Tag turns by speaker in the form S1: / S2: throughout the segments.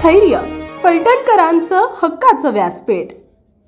S1: स्थैर्य, फलटणकरांचं हक्काचं व्यासपीठ।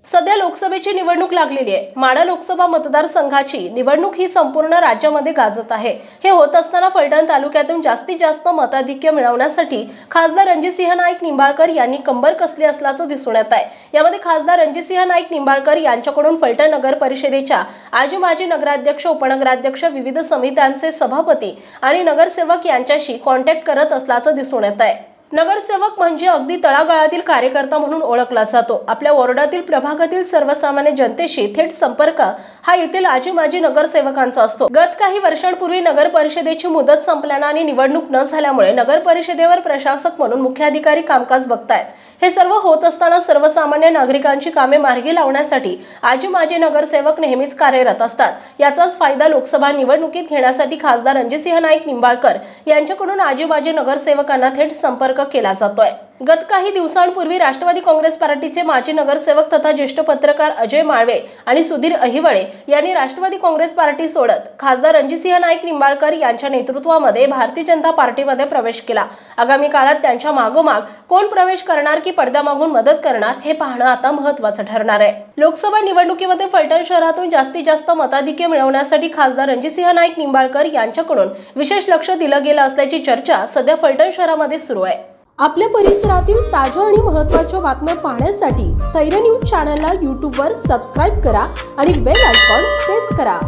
S2: सध्या लोकसभेची निवडणूक लागलेली आहे। माढा लोकसभा मतदारसंघाची निवडणूक ही संपूर्ण राज्यामध्ये गाजत आहे। हे होत असताना फलटण तालुक्यातून जास्तीत जास्त मताधिक्य मिळवण्यासाठी खासदार रणजितसिंह नाईक निंबाळकर यांनी कंबर कसली असल्याचं दिसून येत आहे। यामध्ये खासदार रणजितसिंह नाईक निंबाळकर यांच्याकडून फलटण नगर परिषदेच्या आजी माजी नगराध्यक्ष, उपनगराध्यक्ष, विविध समित्यांचे सभापती आणि नगरसेवक यांच्याशी कॉन्टॅक्ट करत असल्याचं दिसून येत आहे। नगरसेवक म्हणजे अगदी तळागाळातील कार्यकर्ता म्हणून ओळखला जातो। आपल्या वॉर्डातील प्रभागातील सर्वसामान्य जनतेशी थेट संपर्क हा येथील आजी माजी नगरसेवकांचा असतो। गत काही वर्षांपूर्वी नगर परिषदेची मुदत संपल्याने आणि निवडणूक न झाल्यामुळे नगर परिषदेवर प्रशासक म्हणून मुख्याधिकारी कामकाज बघतायत। हे सर्व होत असताना सर्वसामान्य नागरिकांची कामे मार्गी लावण्यासाठी आजी माजी नगरसेवक नेहमीच कार्यरत असतात। याचाच फायदा लोकसभा निवडणुकीत घेण्यासाठी खासदार रणजितसिंह नाईक निंबाळकर यांच्याकडून आजी माजी नगरसेवकांना थेट संपर्क केला जातोय। गत काही दिवसांपूर्वी राष्ट्रवादी काँग्रेस पार्टीचे माजी नगरसेवक तथा ज्येष्ठ पत्रकार अजय माळवे आणि सुधीर अहिवळे यांनी राष्ट्रवादी काँग्रेस पार्टी सोडत खासदार रणजितसिंह नाईक निंबाळकर यांच्या नेतृत्वामध्ये भारतीय जनता पार्टीमध्ये प्रवेश केला। आगामी काळात त्यांच्या मागोमाग कोण प्रवेश करणार की पडद्यामागून मदत करणार हे पाहणं आता महत्त्वाचं ठरणार आहे। लोकसभा निवडणुकीमध्ये फलटण शहरातून जास्तीत जास्त मताधिक्य मिळवण्यासाठी खासदार रणजितसिंह नाईक निंबाळकर यांच्याकडून विशेष लक्ष दिलं गेलं असल्याची चर्चा सध्या फलटण शहरामध्ये सुरू आहे।
S1: आपल्या परिसरातील ताज्या आणि महत्त्वाच्या बातम्या पाहण्यासाठी स्थैर्य न्यूज चॅनलला YouTube वर सबस्क्राइब करा आणि बेल आयकॉन प्रेस करा।